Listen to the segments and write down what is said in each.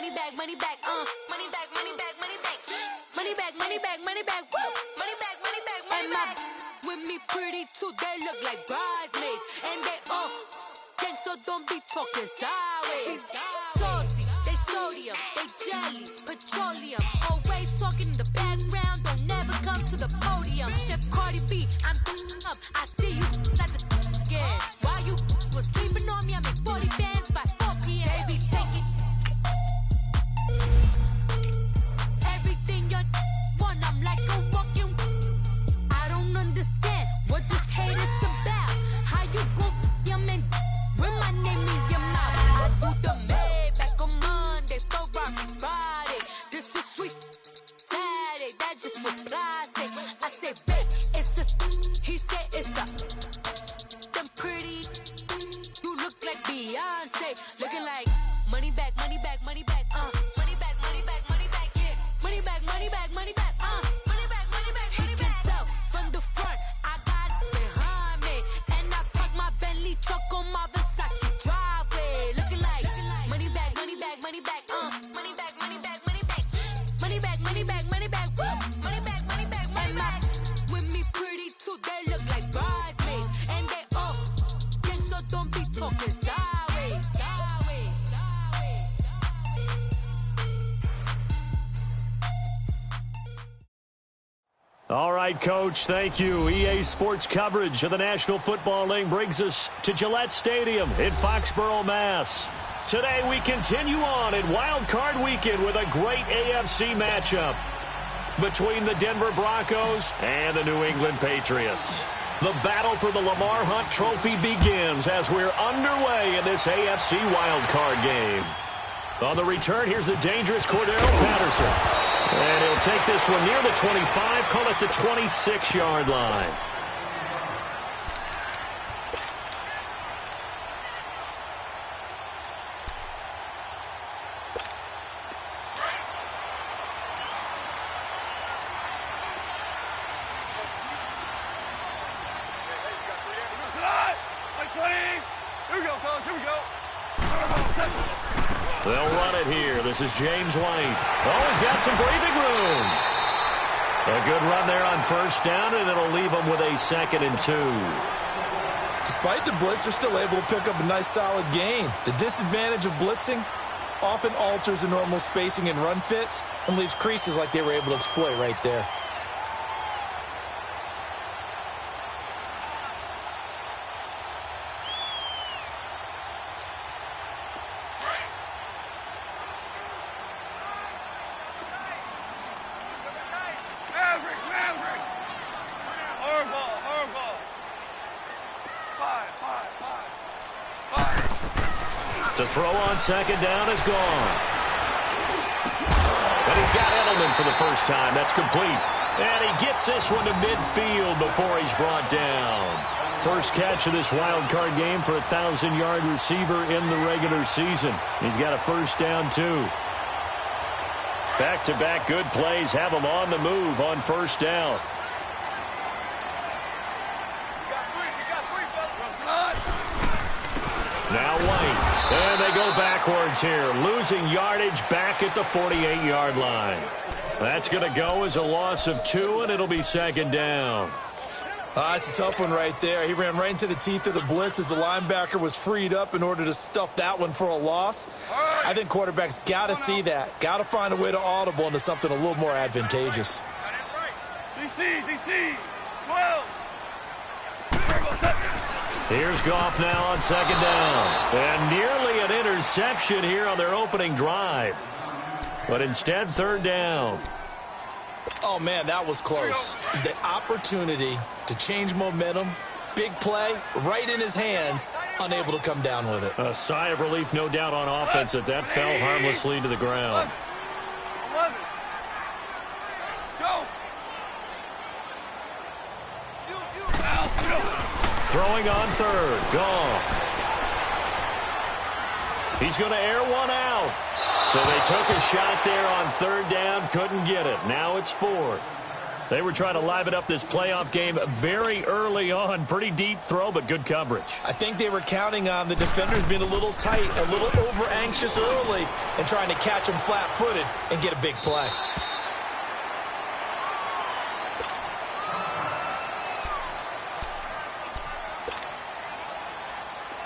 money back, money back, money back, money back, money back, money back, money back, money back, woo, money back, money back, money back. With me pretty too, they look like bridesmaids, and they gang, so don't be talking sideways. Salty, they sodium, they jelly, petroleum, always talking in the background, don't never come to the podium. Chef Cardi B, I'm up, I see you like the again. While you was sleeping on me, I make 40 bands by 4 p.m. Baby, take it. Everything you want, I'm like a walking. I don't understand what this hate is about. How you go your man when my name is your mouth? I do the Maybach on Monday, Friday. This is sweet Saturday, that's just what I say. I say, babe, it's a. He said it's a. Them pretty. You look like Beyonce, looking like money back, money back, money back, money back, money back, money back, yeah, money back, money back, money back, money back, money back. He can tell from the front, I got it behind me, and I park my Bentley truck on my Versace driveway, looking like money back, money back, money back, money back, money back, money back, money back, money back, money back, woo, money back, money back, money back. With me pretty too, they look like bridesmaids, and they gang, so don't be talking sideways, sideways, sideways. All right, Coach, thank you. EA Sports coverage of the National Football League brings us to Gillette Stadium in Foxborough, Mass. Today we continue on in Wild Card Weekend with a great AFC matchup between the Denver Broncos and the New England Patriots. The battle for the Lamar Hunt Trophy begins as we're underway in this AFC Wild Card game. On the return, here's the dangerous Cordero Patterson. And he'll take this one near the 25, call it the 26-yard line. They'll run it here. This is James White. Oh, he's got some breathing room. A good run there on first down, and it'll leave them with a 2nd and 2. Despite the blitz, they're still able to pick up a nice, solid gain. The disadvantage of blitzing often alters the normal spacing and run fits and leaves creases like they were able to exploit right there. To throw on 2nd down is gone. And he's got Edelman for the first time. That's complete. And he gets this one to midfield before he's brought down. First catch of this wild card game for a 1,000-yard receiver in the regular season. He's got a first down, too. Back-to-back good plays have him on the move on first down. Now White. And they go backwards here, losing yardage back at the 48-yard line. That's going to go as a loss of 2, and it'll be 2nd down. It's a tough one right there. He ran right into the teeth of the blitz as the linebacker was freed up in order to stuff that one for a loss. I think quarterbacks got to see that. Got to find a way to audible into something a little more advantageous. DC, 12. Here's Goff now on 2nd down. And nearly an interception here on their opening drive. But instead, 3rd down. Oh, man, that was close. The opportunity to change momentum, big play, right in his hands, unable to come down with it. A sigh of relief, no doubt, on offense that fell harmlessly to the ground. 11. Go. Throwing on 3rd. Goff. He's going to air one out. So they took a shot there on 3rd down, couldn't get it. Now it's 4th. They were trying to liven up this playoff game very early on. Pretty deep throw, but good coverage. I think they were counting on the defenders being a little tight, a little over-anxious early, and trying to catch them flat-footed and get a big play.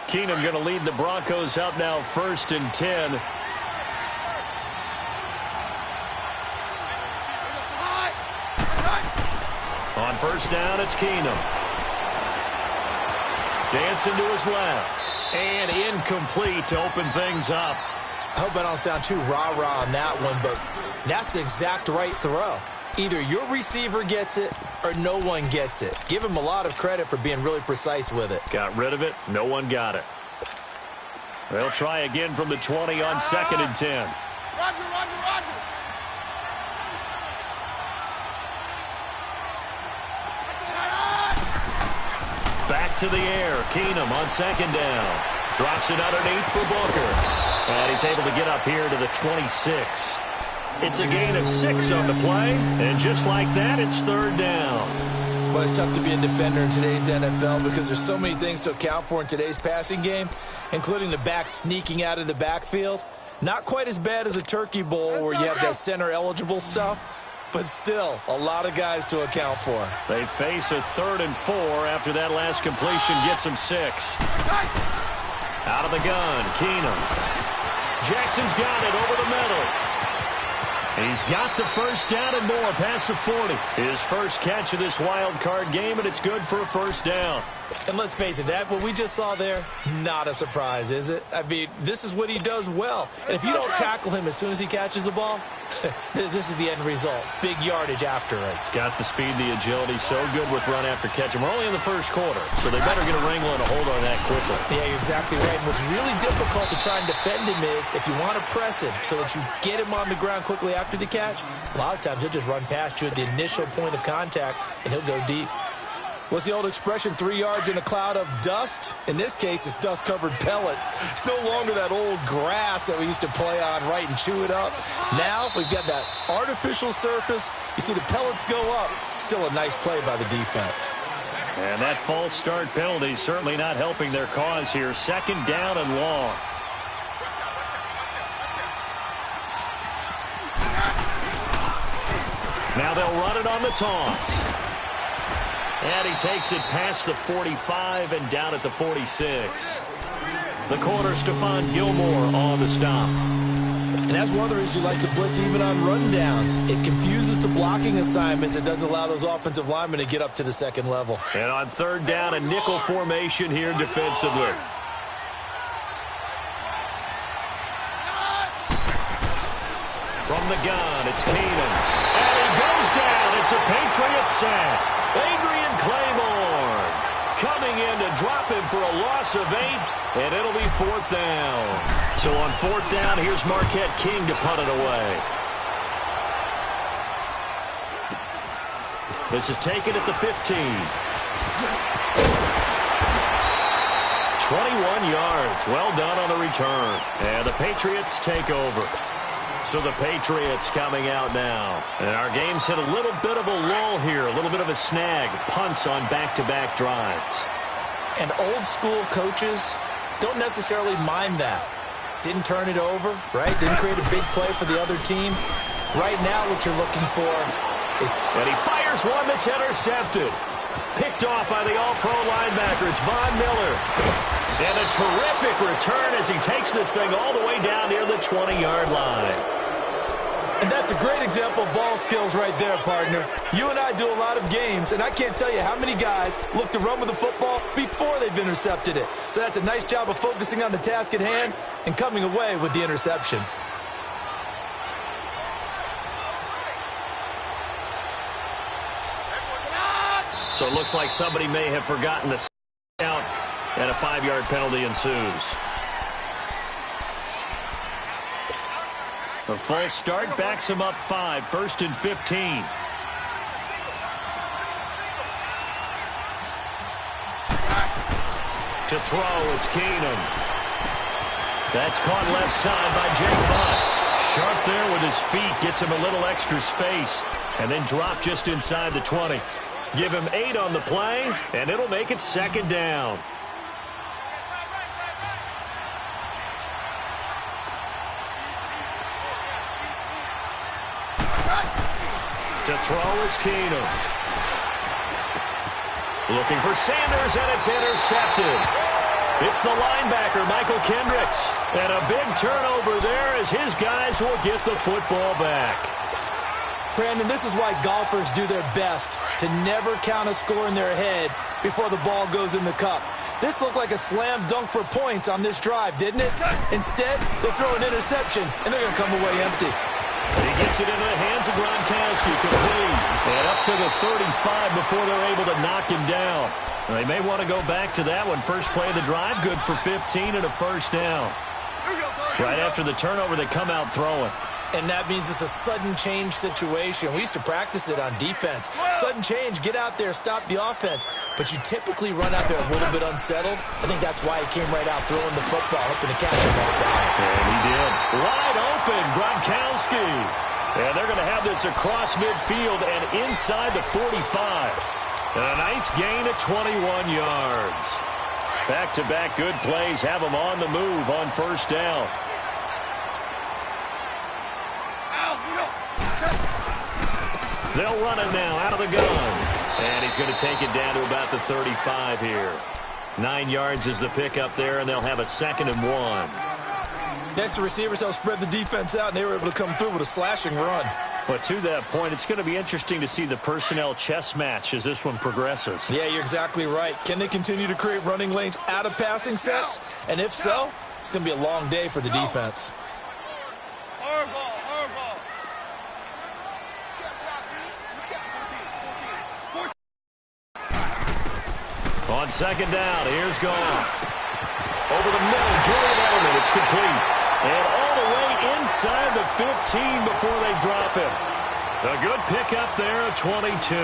Keenum going to lead the Broncos up now 1st and 10. On 1st down, it's Keenum. Dancing to his left. And incomplete to open things up. I hope I don't sound too rah-rah on that one, but that's the exact right throw. Either your receiver gets it or no one gets it. Give him a lot of credit for being really precise with it. Got rid of it. No one got it. They'll try again from the 20 on 2nd and 10. Roger. Back to the air. Keenum on 2nd down. Drops it underneath for Booker. And he's able to get up here to the 26. It's a gain of 6 on the play. And just like that, it's 3rd down. Well, it's tough to be a defender in today's NFL because there's so many things to account for in today's passing game, including the back sneaking out of the backfield. Not quite as bad as a turkey bowl where you have that center-eligible stuff, but still a lot of guys to account for. They face a 3rd and 4 after that last completion gets them 6. Out of the gun, Keenum. Jackson's got it over the middle. He's got the 1st down and more past the 40. His first catch of this wild card game, and it's good for a 1st down. And let's face it, that what we just saw there, not a surprise, is it? I mean, this is what he does well. And if you don't tackle him as soon as he catches the ball, this is the end result. Big yardage afterwards. Got the speed, the agility, so good with run after catch. And we're only in the 1st quarter, so they better get a wrangle and a hold on that quickly. Yeah, you're exactly right. And what's really difficult to try and defend him is if you want to press him so that you get him on the ground quickly after the catch, a lot of times he'll just run past you at the initial point of contact, and he'll go deep. What's the old expression, 3 yards in a cloud of dust? In this case, it's dust-covered pellets. It's no longer that old grass that we used to play on, right, and chew it up. Now we've got that artificial surface. You see the pellets go up. Still a nice play by the defense. And that false start penalty certainly not helping their cause here. 2nd down and long. Now they'll run it on the toss. And he takes it past the 45 and down at the 46. The corner, Stephon Gilmore, on the stop. And that's one of the reasons you like to blitz even on rundowns. It confuses the blocking assignments. It doesn't allow those offensive linemen to get up to the 2nd level. And on 3rd down, a nickel formation here defensively. From the gun, it's Keenum. And he goes down. It's a Patriot sack. Adrian Claiborne coming in to drop him for a loss of 8, and it'll be 4th down. So on 4th down, here's Marquette King to punt it away. This is taken at the 15. 21 yards. Well done on the return. And the Patriots take over. So the Patriots coming out now. And our game's hit a little bit of a lull here, a little bit of a snag. Punts on back-to-back drives. And old-school coaches don't necessarily mind that. Didn't turn it over, right? Didn't create a big play for the other team. Right now what you're looking for is... And he fires one that's intercepted. Picked off by the all-pro linebacker. It's Von Miller. And a terrific return as he takes this thing all the way down near the 20-yard line. And that's a great example of ball skills right there, partner. You and I do a lot of games, and I can't tell you how many guys look to run with the football before they've intercepted it. So that's a nice job of focusing on the task at hand and coming away with the interception. So it looks like somebody may have forgotten to out, and a 5-yard penalty ensues. The false start backs him up 5, 1st and 15. To throw, it's Keenum. That's caught left side by Jake Butt. Sharp there with his feet, gets him a little extra space, and then drop just inside the 20. Give him 8 on the play, and it'll make it second down. To throw is Keenum. Looking for Sanders, and it's intercepted. It's the linebacker, Michael Kendricks. And a big turnover there as his guys will get the football back. Brandon, this is why golfers do their best to never count a score in their head before the ball goes in the cup. This looked like a slam dunk for points on this drive, didn't it? Instead, they'll throw an interception, and they're going to come away empty. He gets it into the hands of Gronkowski, complete, and up to the 35 before they're able to knock him down. They may want to go back to that one. First play of the drive, good for 15 and a first down. Right after the turnover, they come out throwing. And that means it's a sudden change situation. We used to practice it on defense. Sudden change, get out there, stop the offense. But you typically run out there a little bit unsettled. I think that's why he came right out throwing the football, hoping to catch him off balance. And he did. Wide open, Gronkowski. And they're going to have this across midfield and inside the 45. And a nice gain of 21 yards. Back-to-back good plays have them on the move on first down. They'll run it now out of the gun. And he's going to take it down to about the 35 here. 9 yards is the pickup there, and they'll have a 2nd and 1. Next, the receivers helped spread the defense out, and they were able to come through with a slashing run. But to that point, it's going to be interesting to see the personnel chess match as this one progresses. Yeah, you're exactly right. Can they continue to create running lanes out of passing sets? And if so, it's going to be a long day for the defense. On second down, here's Goff. Over the middle, Julian Edelman, it's complete. And all the way inside the 15 before they drop him. A good pickup there, a 22.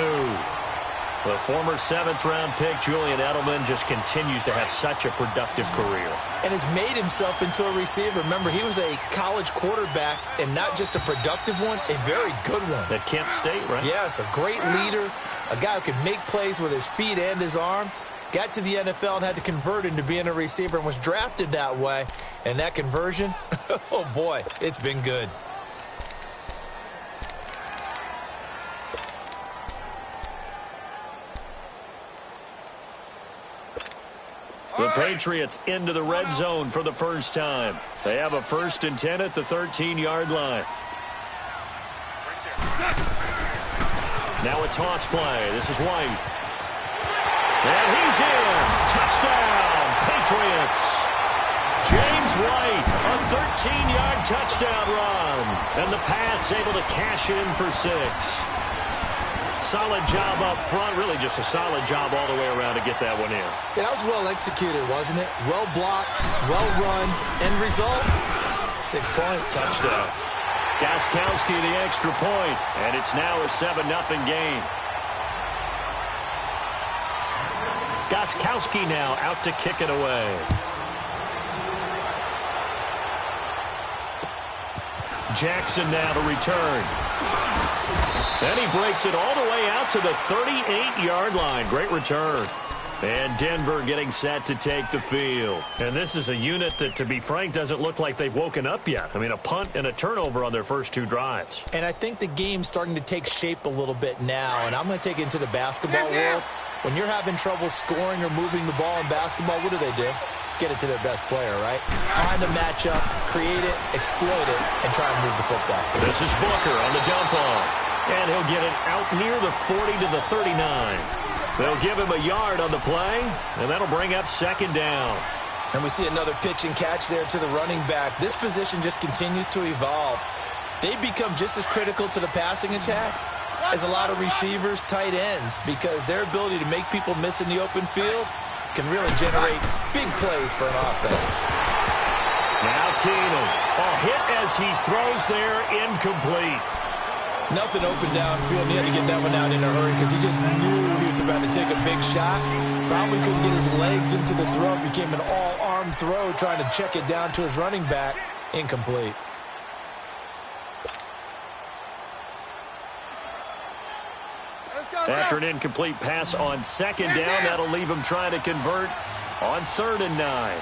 The former 7th-round pick, Julian Edelman, just continues to have such a productive career. And has made himself into a receiver. Remember, he was a college quarterback, and not just a productive one, a very good one. At Kent State, right? Yes, a great leader, a guy who could make plays with his feet and his arm. Got to the NFL and had to convert into being a receiver and was drafted that way. And that conversion, oh boy, it's been good. The Patriots into the red zone for the first time. They have a 1st and 10 at the 13-yard line. Now a toss play. This is White. And he's in. Touchdown, Patriots. James White, a 13-yard touchdown run. And the Pats able to cash in for 6. Solid job up front. Really just a solid job all the way around to get that one in. Yeah, that was well executed, wasn't it? Well blocked, well run. End result, 6 points. Touchdown. Gostkowski the extra point. And it's now a 7-0 game. Gostkowski now out to kick it away. Jackson now to return. And he breaks it all the way out to the 38-yard line. Great return. And Denver getting set to take the field. And this is a unit that, to be frank, doesn't look like they've woken up yet. I mean, a punt and a turnover on their first 2 drives. And I think the game's starting to take shape a little bit now. And I'm going to take it into the basketball world. When you're having trouble scoring or moving the ball in basketball, what do? Get it to their best player, right? Find a matchup, create it, exploit it, and try and move the football. This is Booker on the dump off. And he'll get it out near the 40 to the 39. They'll give him a yard on the play, and that'll bring up 2nd down. And we see another pitch and catch there to the running back. This position just continues to evolve. They become just as critical to the passing attack as a lot of receivers, tight ends, because their ability to make people miss in the open field can really generate big plays for an offense. Now Keenum, a hit as he throws there, incomplete. Nothing open downfield, and he had to get that one out in a hurry because he just knew he was about to take a big shot. Probably couldn't get his legs into the throw. It became an all-arm throw trying to check it down to his running back. Incomplete. After an incomplete pass on second down, that'll leave him trying to convert on 3rd and 9.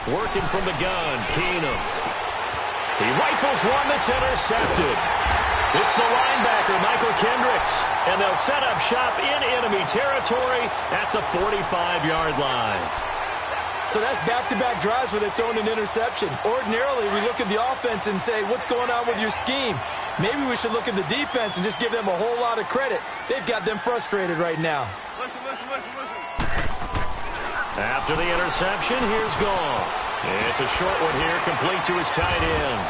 Working from the gun, Keenum. He rifles one that's intercepted. It's the linebacker, Michael Kendricks, and they'll set up shop in enemy territory at the 45-yard line. So that's back-to-back drives where they've thrown an interception. Ordinarily, we look at the offense and say, what's going on with your scheme? Maybe we should look at the defense and just give them a whole lot of credit. They've got them frustrated right now. Listen. After the interception, here's Goff. It's a short one here, complete to his tight end.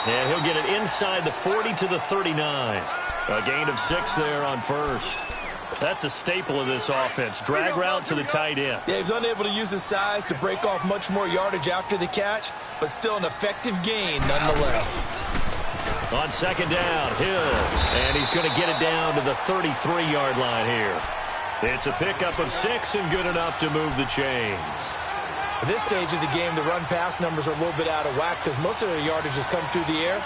And he'll get it inside the 40 to the 39. A gain of 6 there on first. That's a staple of this offense. Drag route to the tight end. Yeah, he was unable to use his size to break off much more yardage after the catch, but still an effective gain nonetheless. On second down, Hill. And he's going to get it down to the 33-yard line here. It's a pickup of 6 and good enough to move the chains. At this stage of the game, the run-pass numbers are a little bit out of whack because most of their yardage has come through the air.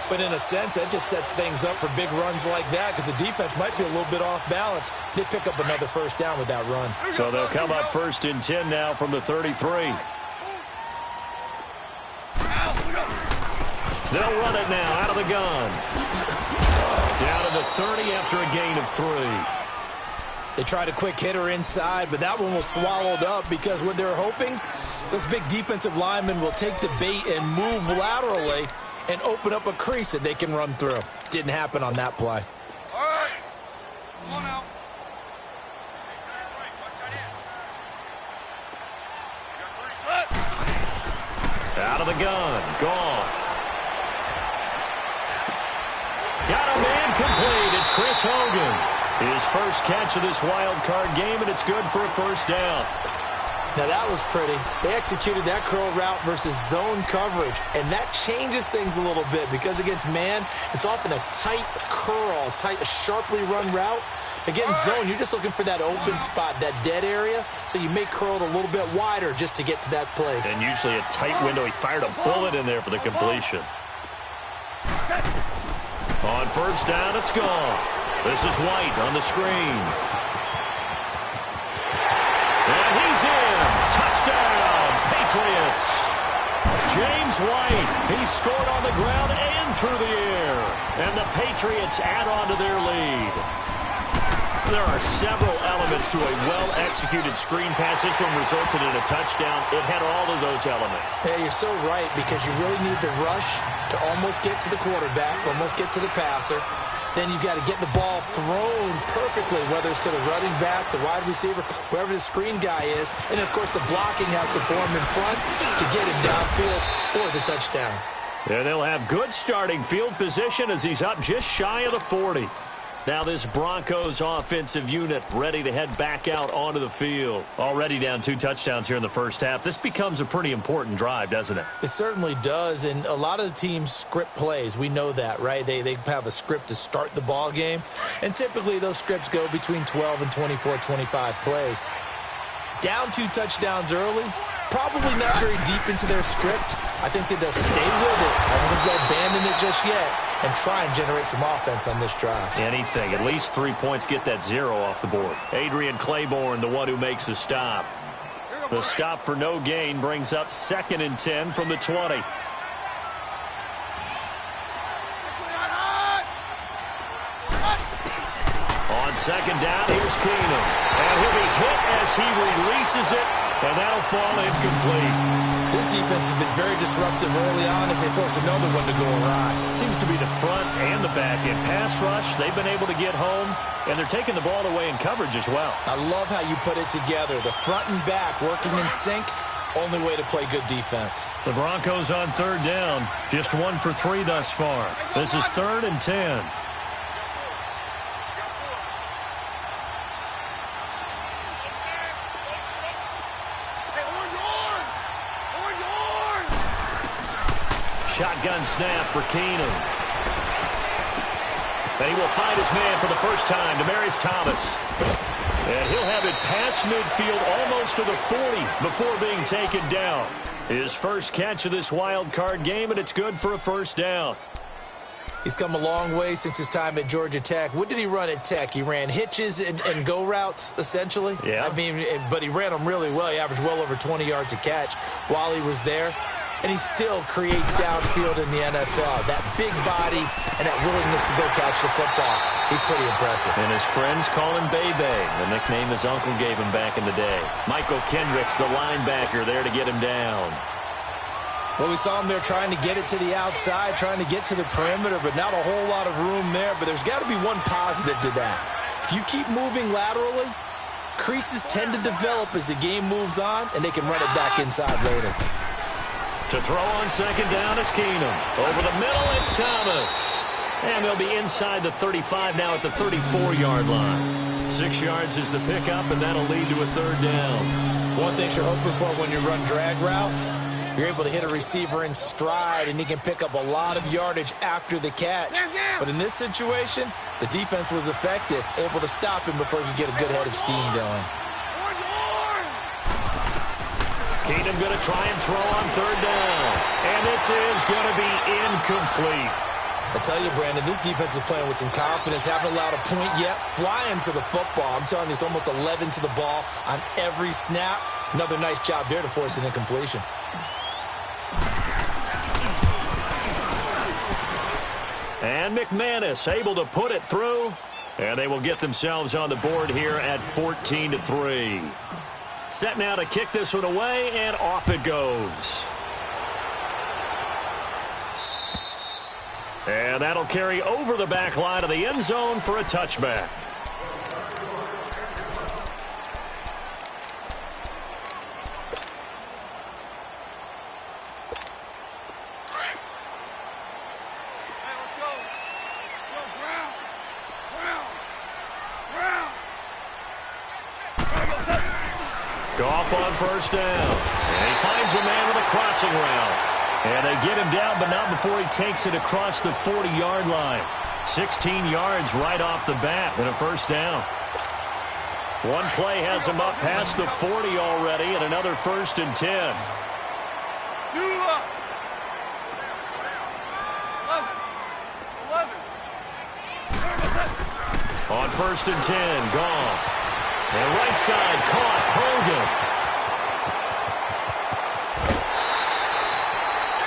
But in a sense, that just sets things up for big runs like that because the defense might be a little bit off balance. They pick up another first down with that run. So they'll come up 1st and 10 now from the 33. They'll run it now out of the gun. Down to the 30 after a gain of 3. They tried a quick hitter inside, but that one was swallowed up because what they're hoping, those big defensive linemen will take the bait and move laterally and open up a crease that they can run through. Didn't happen on that play. All right. Come on now. Out of the gun. Goff. Got a man complete. It's Chris Hogan. His first catch of this wild card game, and it's good for a first down. Now that was pretty. They executed that curl route versus zone coverage, and that changes things a little bit because against man, it's often a tight curl, a sharply run route. Against zone, you're just looking for that open spot, that dead area, so you may curl it a little bit wider just to get to that place. And usually a tight window. He fired a bullet in there for the completion. On first down, it's gone. This is White on the screen. And he's in. Touchdown, Patriots. James White, he scored on the ground and through the air. And the Patriots add on to their lead. There are several elements to a well-executed screen pass. This one resulted in a touchdown. It had all of those elements. Yeah, you're so right because you really need the rush to almost get to the quarterback, almost get to the passer. Then you've got to get the ball thrown perfectly, whether it's to the running back, the wide receiver, wherever the screen guy is. And, of course, the blocking has to form in front to get him downfield for the touchdown. And they'll have good starting field position as he's up just shy of the 40. Now this Broncos offensive unit ready to head back out onto the field. Already down 2 touchdowns here in the first half. This becomes a pretty important drive, doesn't it? It certainly does, and a lot of the teams script plays. We know that, right? They have a script to start the ball game, and typically those scripts go between 12 and 24, 25 plays. Down 2 touchdowns early, probably not very deep into their script. I think that they'll stay with it. I don't think they'll abandon it just yet and try and generate some offense on this drive. Anything. At least 3 points, get that 0 off the board. Adrian Claiborne, the one who makes the stop. The stop for no gain brings up 2nd and 10 from the 20. On second down, here's Keenum. And he'll be hit as he releases it, and that'll fall incomplete. This defense has been very disruptive early on as they force another one to go awry. Seems to be the front and the back end. Pass rush, they've been able to get home, and they're taking the ball away in coverage as well. I love how you put it together. The front and back working in sync, only way to play good defense. The Broncos on 3rd down, just 1 for 3 thus far. This is 3rd and 10. Shotgun snap for Keenum. And he will find his man for the first time, Demaryius Thomas. And he'll have it past midfield almost to the 40 before being taken down. His first catch of this wild card game, and it's good for a first down. He's come a long way since his time at Georgia Tech. What did he run at Tech? He ran hitches and go routes, essentially. Yeah. I mean, but he ran them really well. He averaged well over 20 yards a catch while he was there. And he still creates downfield in the NFL. That big body and that willingness to go catch the football. He's pretty impressive. And his friends call him Bebe, the nickname his uncle gave him back in the day. Michael Kendricks, the linebacker, there to get him down. Well, we saw him there trying to get it to the outside, trying to get to the perimeter, but not a whole lot of room there. But there's got to be one positive to that. If you keep moving laterally, creases tend to develop as the game moves on, and they can run it back inside later. To throw on second down is Keenum. Over the middle, it's Thomas. And they'll be inside the 35 now at the 34-yard line. 6 yards is the pickup, and that'll lead to a third down. One thing you're hoping for when you run drag routes, you're able to hit a receiver in stride, and he can pick up a lot of yardage after the catch. But in this situation, the defense was effective, able to stop him before he could get a good head of steam going. Keenum going to try and throw on third down. And this is going to be incomplete. I tell you, Brandon, this defense is playing with some confidence. Haven't allowed a point yet. Flying to the football. I'm telling you, it's almost 11 to the ball on every snap. Another nice job there to force an incompletion. And McManus able to put it through. And they will get themselves on the board here at 14-3. Set now to kick this one away, and off it goes. And that'll carry over the back line of the end zone for a touchback. Goff on first down. And he finds a man with a crossing route. And they get him down, but not before he takes it across the 40-yard line. 16 yards right off the bat and a first down. One play has him up past the 40 already, and another 1st and 10. On 1st and 10, Goff. And right side caught, Hogan.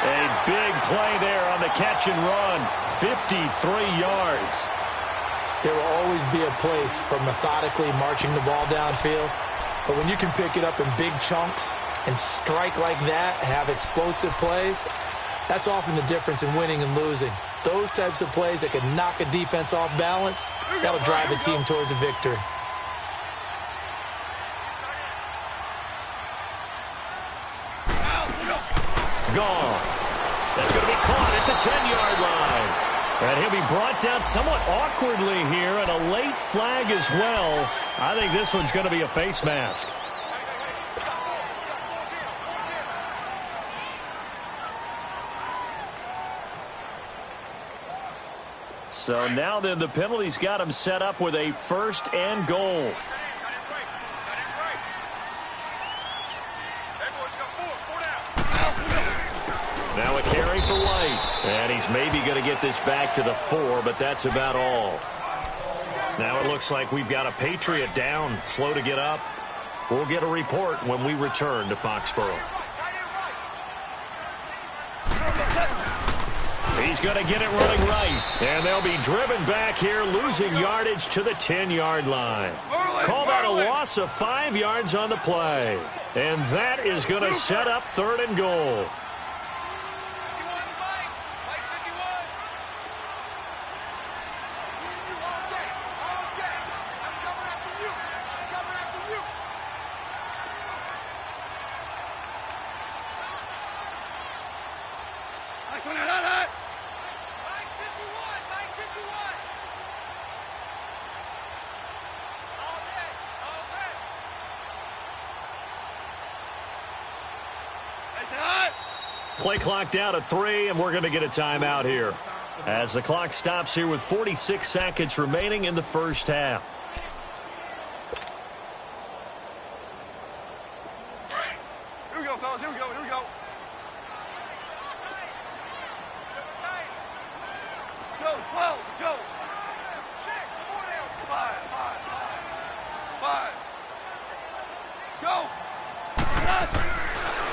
A big play there on the catch and run. 53 yards. There will always be a place for methodically marching the ball downfield. But when you can pick it up in big chunks and strike like that, have explosive plays, that's often the difference in winning and losing. Those types of plays that can knock a defense off balance, that'll drive a team towards a victory. Goff. That's going to be caught at the 10-yard line. And he'll be brought down somewhat awkwardly here, and a late flag as well. I think this one's going to be a face mask. So now then the penalty's got him set up with a 1st and goal. Now a carry for White. And he's maybe going to get this back to the 4, but that's about all. Now it looks like we've got a Patriot down, slow to get up. We'll get a report when we return to Foxborough. He's going to get it running right. And they'll be driven back here, losing yardage to the 10-yard line. Call that a loss of 5 yards on the play. And that is going to set up 3rd and goal. Play clock down to 3, and we're going to get a timeout here as the clock stops here with 46 seconds remaining in the first half. go, fellas. Here we go. Here we go. Let's go. 12. Let's go. Check. 4 down. 5. 5. Let's go.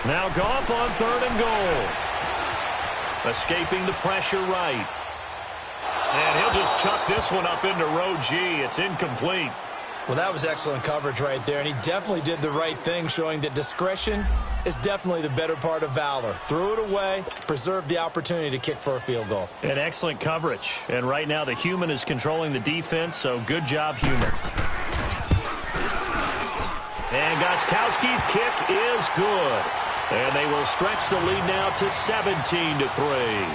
Now Goff on 3rd and goal. Escaping the pressure right. And he'll just chuck this one up into row G. It's incomplete. Well, that was excellent coverage right there, and he definitely did the right thing, showing that discretion is definitely the better part of valor. Threw it away, preserved the opportunity to kick for a field goal. And excellent coverage. And right now the human is controlling the defense, so good job, human. And Gostkowski's kick is good. And they will stretch the lead now to 17-3.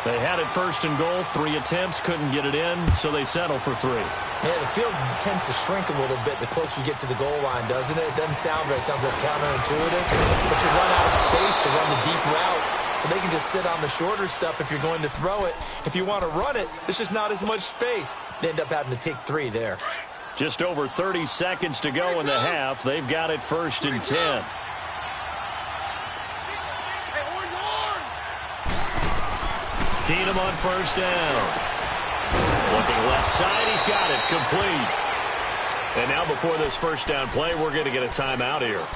They had it 1st and goal, 3 attempts, couldn't get it in, so they settle for 3. Yeah, the field tends to shrink a little bit the closer you get to the goal line, doesn't it? It doesn't sound right. It sounds like counterintuitive. But you run out of space to run the deep routes, so they can just sit on the shorter stuff if you're going to throw it. If you want to run it, there's just not as much space. They end up having to take 3 there. Just over 30 seconds to go in the half. They've got it 1st and 10. Keenum on 1st down. Looking left side, he's got it, complete. And now before this 1st down play, we're going to get a timeout here,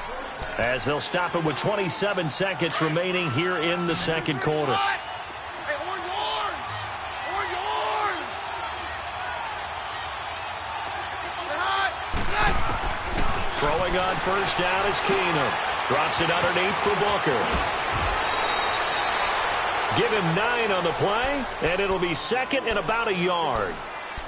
as they'll stop it with 27 seconds remaining here in the 2nd quarter. Throwing on 1st down is Keenum. Drops it underneath for Booker. Give him 9 on the play, and it'll be 2nd and about a yard.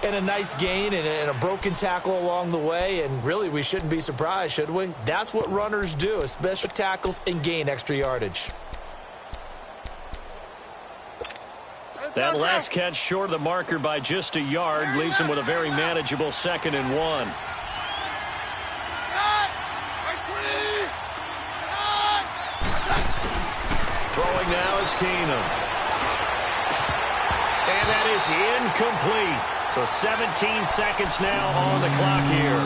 And a nice gain and a broken tackle along the way, and really we shouldn't be surprised, should we? That's what runners do, especially tackles and gain extra yardage. That last catch short of the marker by just a yard leaves him with a very manageable 2nd and 1. Throwing now is Keenum. And that is incomplete. So 17 seconds now on the clock here.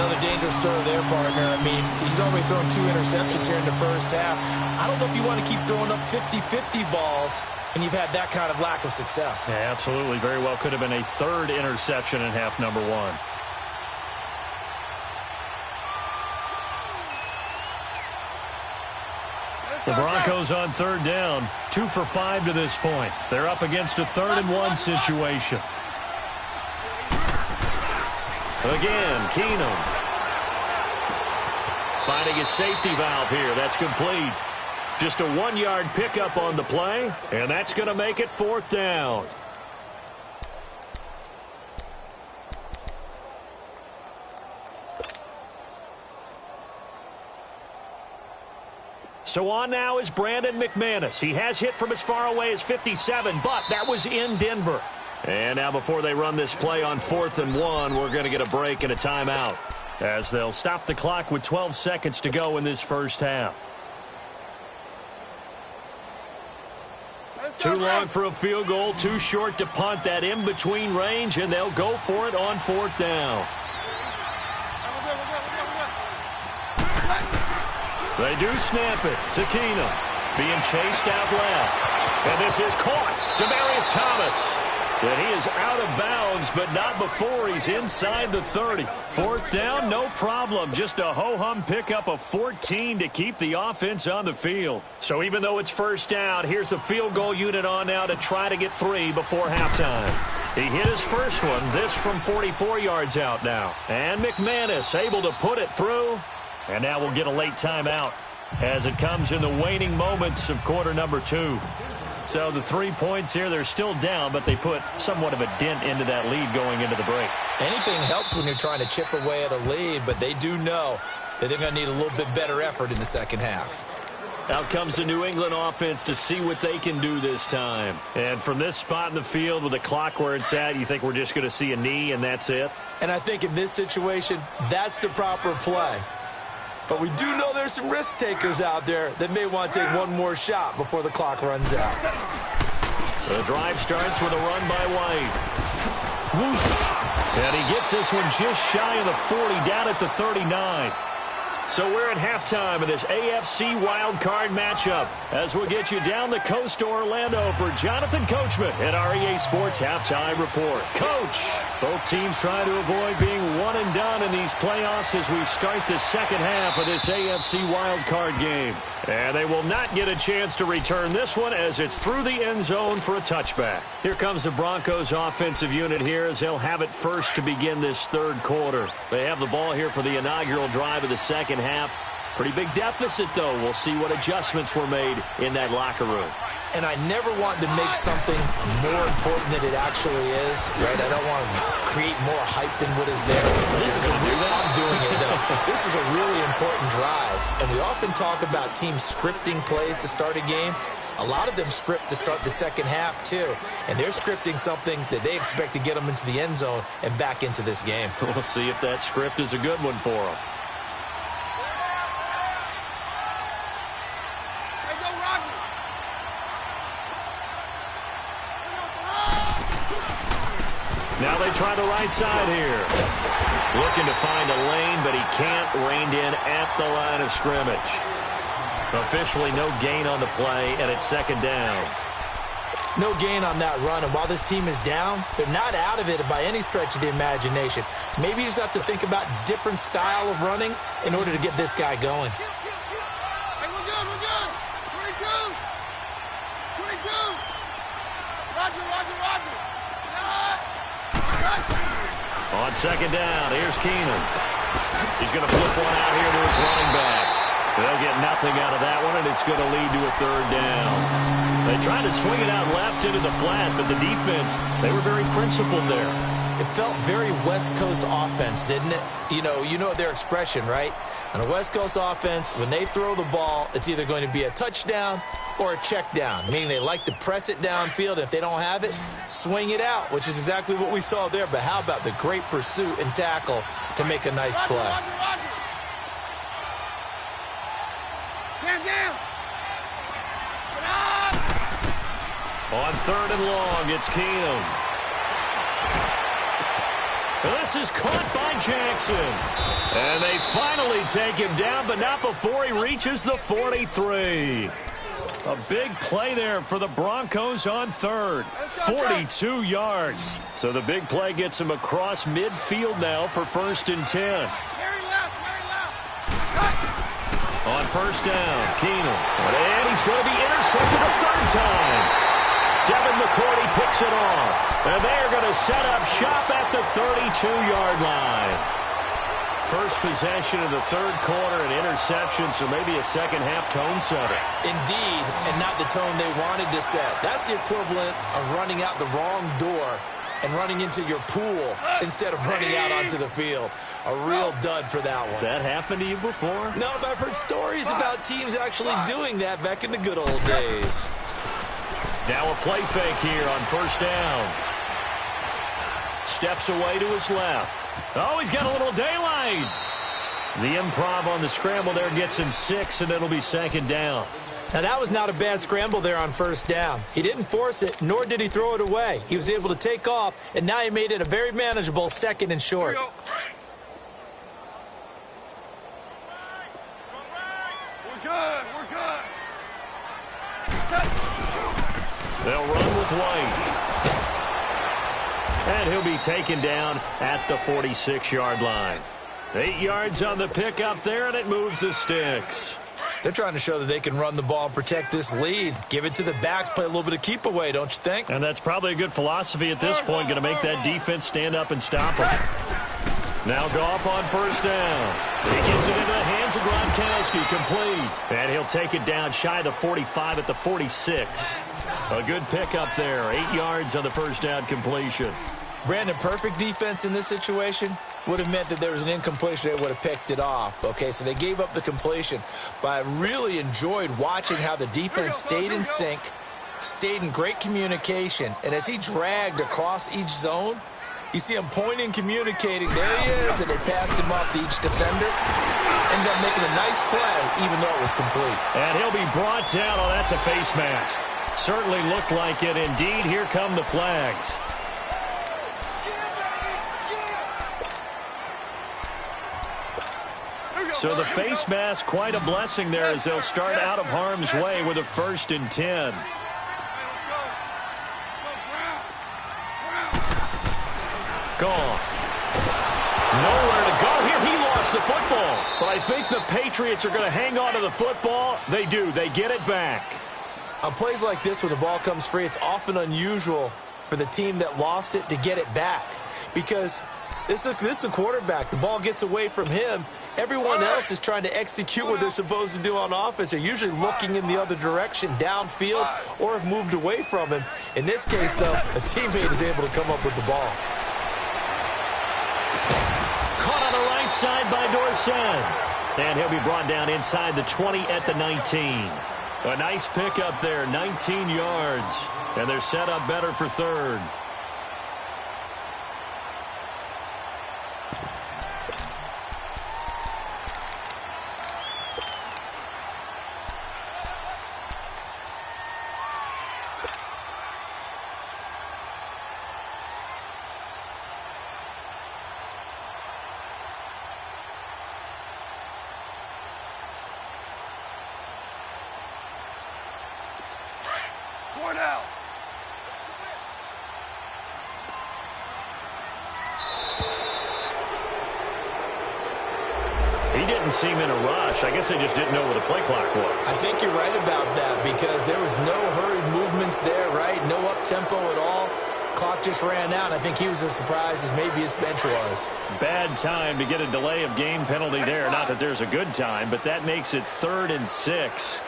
Another dangerous throw there, partner. I mean, he's already thrown 2 interceptions here in the 1st half. I don't know if you want to keep throwing up 50-50 balls when you've had that kind of lack of success. Yeah, absolutely. Very well could have been a 3rd interception in half number 1. The Broncos on 3rd down, 2 for 5 to this point. They're up against a 3rd and 1 situation. Again, Keenum. Finding his safety valve here. That's complete. Just a 1-yard pickup on the play, and that's going to make it 4th down. So on now is Brandon McManus. He has hit from as far away as 57, but that was in Denver. And now before they run this play on 4th and 1, we're going to get a break and a timeout, as they'll stop the clock with 12 seconds to go in this 1st half. Too long for a field goal, too short to punt. That in-between range, and they'll go for it on 4th down. They do snap it to Keenum, being chased out left. And this is caught. Demaryius Thomas. And he is out of bounds, but not before he's inside the 30. 4th down, no problem. Just a ho-hum pickup of 14 to keep the offense on the field. So even though it's 1st down, here's the field goal unit on now to try to get 3 before halftime. He hit his first one, this from 44 yards out now. And McManus able to put it through. And now we'll get a late timeout as it comes in the waning moments of quarter number 2. So the 3 points here, they're still down, but they put somewhat of a dent into that lead going into the break. Anything helps when you're trying to chip away at a lead, but they do know that they're going to need a little bit better effort in the 2nd half. Out comes the New England offense to see what they can do this time. And from this spot in the field with the clock where it's at, you think we're just going to see a knee and that's it? And I think in this situation, that's the proper play. But we do know there's some risk takers out there that may want to take one more shot before the clock runs out. The drive starts with a run by White. Whoosh. And he gets this one just shy of the 40, down at the 39. So we're at halftime in this AFC Wild Card matchup as we'll get you down the coast to Orlando for Jonathan Coachman at our EA Sports Halftime Report. Coach, both teams trying to avoid being one and done in these playoffs as we start the second half of this AFC Wild Card game. And they will not get a chance to return this one as it's through the end zone for a touchback. Here comes the Broncos offensive unit here as they'll have it first to begin this third quarter. They have the ball here for the inaugural drive of the second half. Pretty big deficit, though. We'll see what adjustments were made in that locker room. And I never want to make something more important than it actually is, right? I don't want to create more hype than what is there. This is I'm doing it, though. This is a really important drive. And we often talk about teams scripting plays to start a game. A lot of them script to start the second half, too. And they're scripting something that they expect to get them into the end zone and back into this game. We'll see if that script is a good one for them. Now they try the right side here. Looking to find a lane, but he can't. Reined in at the line of scrimmage. Officially no gain on the play, and it's second down. No gain on that run, and while this team is down, they're not out of it by any stretch of the imagination. Maybe you just have to think about different style of running in order to get this guy going. Hey, we're good, we're good. 22. 22. Roger, roger, roger. On second down, here's Keenum. He's going to flip one out here to his running back. They'll get nothing out of that one, and it's going to lead to a third down. They tried to swing it out left into the flat, but the defense, they were very principled there. It felt very West Coast offense, didn't it? You know their expression, right? On a West Coast offense, when they throw the ball, it's either going to be a touchdown or a check down, meaning they like to press it downfield. If they don't have it, swing it out, which is exactly what we saw there. But how about the great pursuit and tackle to make a nice play? Roger, roger. Down. Get up. On third and long, it's Keenum. This is caught by Jackson. And they finally take him down, but not before he reaches the 43. A big play there for the Broncos on third. 42 yards. So the big play gets him across midfield now for first and 10. Carry left. On first down, Keenum. And he's going to be intercepted a third time. Devin McCourty picks it off. And they're going to set up shop at the 32-yard line. First possession of the third quarter, an interception, so maybe a second-half tone setter. Indeed, and not the tone they wanted to set. That's the equivalent of running out the wrong door and running into your pool instead of running out onto the field. A real dud for that one. Has that happened to you before? No, but I've heard stories about teams actually doing that back in the good old days. Now a play fake here on first down. Steps away to his left. Oh, he's got a little daylight. The improv on the scramble there gets him 6, and it'll be second down. Now, that was not a bad scramble there on first down. He didn't force it, nor did he throw it away. He was able to take off, and now he made it a very manageable second and short. We're good. They'll run with White. And he'll be taken down at the 46-yard line. 8 yards on the pickup there, and it moves the sticks. They're trying to show that they can run the ball and protect this lead. Give it to the backs, play a little bit of keep away, don't you think? And that's probably a good philosophy at this point, going to make that defense stand up and stop them. Now Goff on first down. He gets it into the hands of Gronkowski, complete. And he'll take it down shy of the 45 at the 46. A good pickup there, 8 yards on the first down completion. Brandon, perfect defense in this situation would have meant that there was an incompletion. They would have picked it off. Okay, so they gave up the completion. But I really enjoyed watching how the defense stayed in sync, stayed in great communication. And as he dragged across each zone, you see him pointing, communicating. There he is, and they passed him off to each defender. Ended up making a nice play, even though it was complete. And he'll be brought down. Oh, that's a face mask. Certainly looked like it. Indeed, here come the flags. So the face mask, quite a blessing there as they'll start out of harm's way with a 1st and 10. Gone. Nowhere to go here. He lost the football. But I think the Patriots are going to hang on to the football. They do. They get it back. On plays like this, when the ball comes free, it's often unusual for the team that lost it to get it back. Because this is the quarterback. The ball gets away from him. Everyone else is trying to execute what they're supposed to do on offense. They're usually looking in the other direction, downfield, or have moved away from him. In this case, though, a teammate is able to come up with the ball. Caught on the right side by Dorsett. And he'll be brought down inside the 20 at the 19. A nice pickup there, 19 yards. And they're set up better for 3rd. Out. He didn't seem in a rush. I guess they just didn't know where the play clock was. I think you're right about that because there was no hurried movements there, right? No up-tempo at all. Clock just ran out. I think he was as surprised as maybe his bench was. Bad time to get a delay of game penalty there. Not that there's a good time, but that makes it 3rd and 6.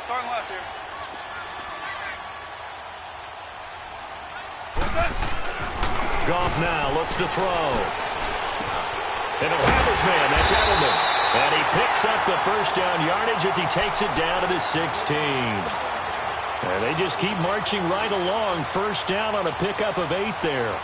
Starting left here. Goff now looks to throw. And he'll have his man. That's Edelman. And he picks up the 1st down yardage as he takes it down to the 16. And they just keep marching right along. 1st down on a pickup of 8 there.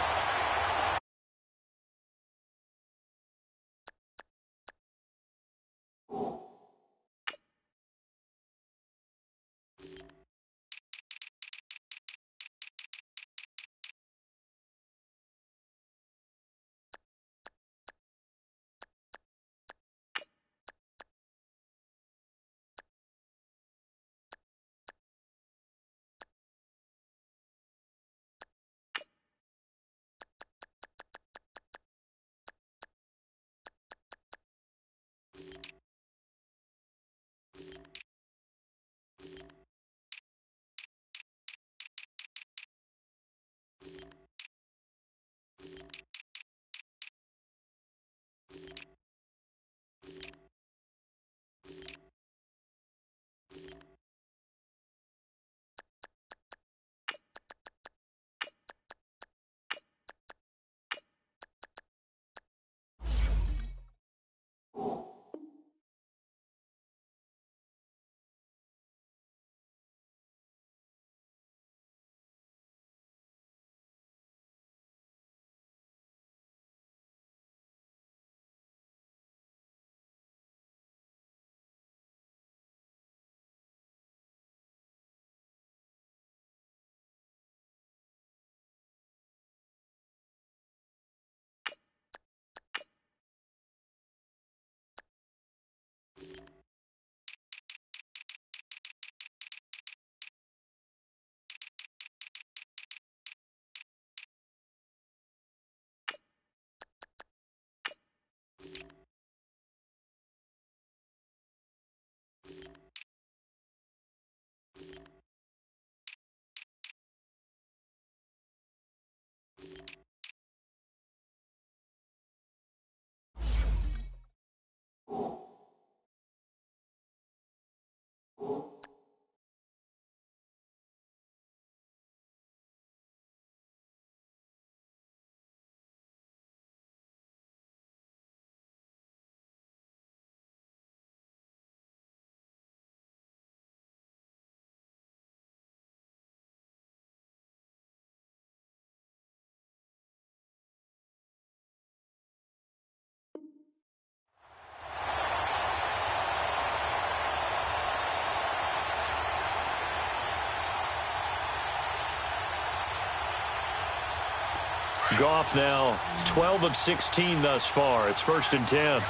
Goff now 12 of 16 thus far. It's 1st and 10.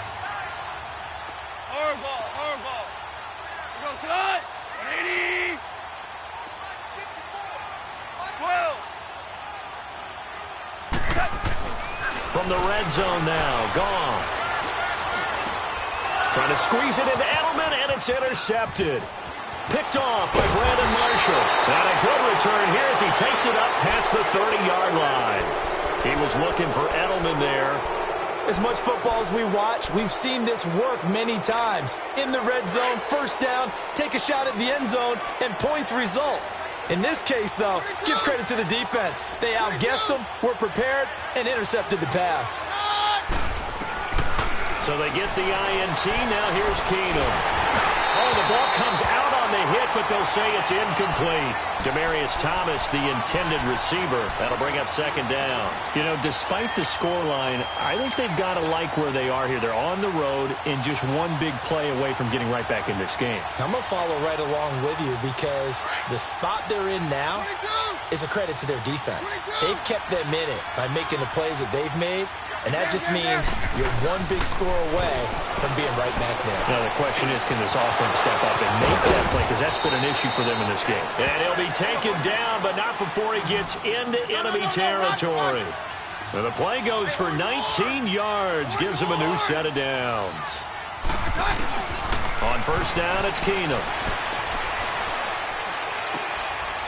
Hard ball, hard ball. Go slide. 180. 12. From the red zone now, Goff. Trying to squeeze it into Edelman, and it's intercepted. Picked off by Brandon Marshall. And a good return here as he takes it up past the 30-yard line. He was looking for Edelman there. As much football as we watch, we've seen this work many times. In the red zone, first down, take a shot at the end zone, and points result. In this case, though, give credit to the defense. They outguessed them, were prepared, and intercepted the pass. So they get the INT. Now here's Keenum. Oh, the ball comes out on the hit, but they'll say it's incomplete. Demaryius Thomas, the intended receiver. That'll bring up 2nd down. You know, despite the scoreline, I think they've got to like where they are here. They're on the road and just one big play away from getting right back in this game. I'm going to follow right along with you because the spot they're in now is a credit to their defense. They've kept them in it by making the plays that they've made. And that just means you're one big score away from being right back there. Now, the question is, can this offense step up and make that play? Because that's been an issue for them in this game. And he'll be taken down, but not before he gets into enemy territory. So the play goes for 19 yards, gives him a new set of downs. On 1st down, it's Keenum.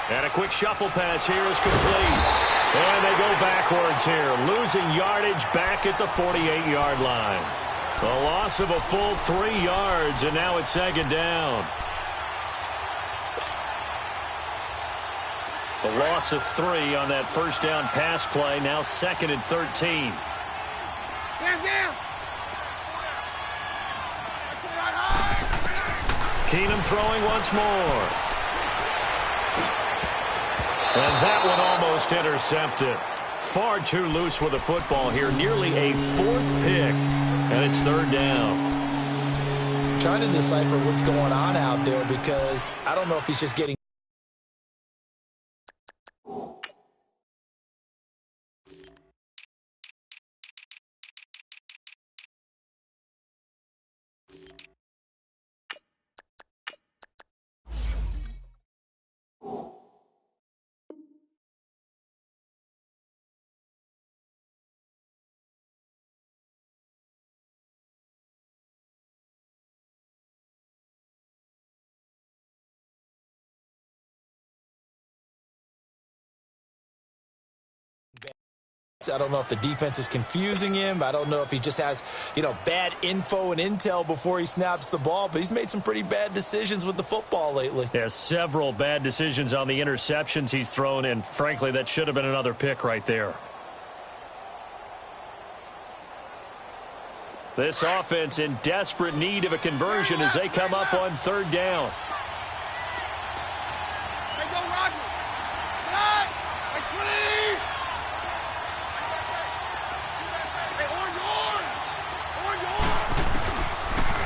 And a quick shuffle pass here is complete. And they go backwards here, losing yardage back at the 48-yard line. A loss of a full 3 yards, and now it's 2nd down. The loss of 3 on that 1st down pass play, now 2nd and 13. Keenum throwing once more. And that one almost intercepted. Far too loose with the football here. Nearly a 4th pick. And it's 3rd down. Trying to decipher what's going on out there because I don't know if he's just getting I don't know if the defense is confusing him. I don't know if he just has, bad info and intel before he snaps the ball. But he's made some pretty bad decisions with the football lately. Yeah, several bad decisions on the interceptions he's thrown. And, frankly, that should have been another pick right there. This offense in desperate need of a conversion as they come up on 3rd down.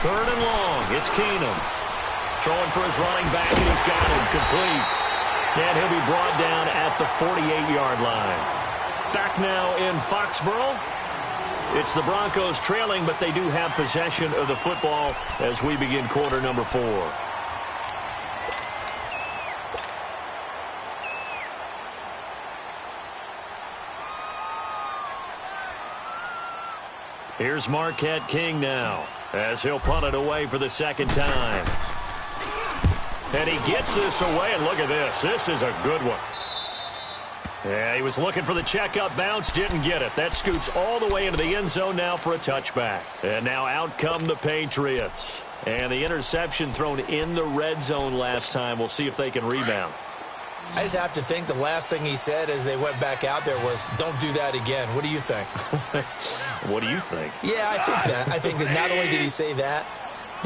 Third and long. It's Keenum. Throwing for his running back, and he's got him complete. And he'll be brought down at the 48-yard line. Back now in Foxborough. It's the Broncos trailing, but they do have possession of the football as we begin quarter number 4. Here's Marquette King now as he'll punt it away for the 2nd time. And he gets this away, and look at this. This is a good one. Yeah, he was looking for the checkup bounce, didn't get it. That scoots all the way into the end zone now for a touchback. And now out come the Patriots. And the interception thrown in the red zone last time. We'll see if they can rebound. I just have to think the last thing he said as they went back out there was, don't do that again. What do you think? What do you think? Yeah, I think that. I think that not only did he say that,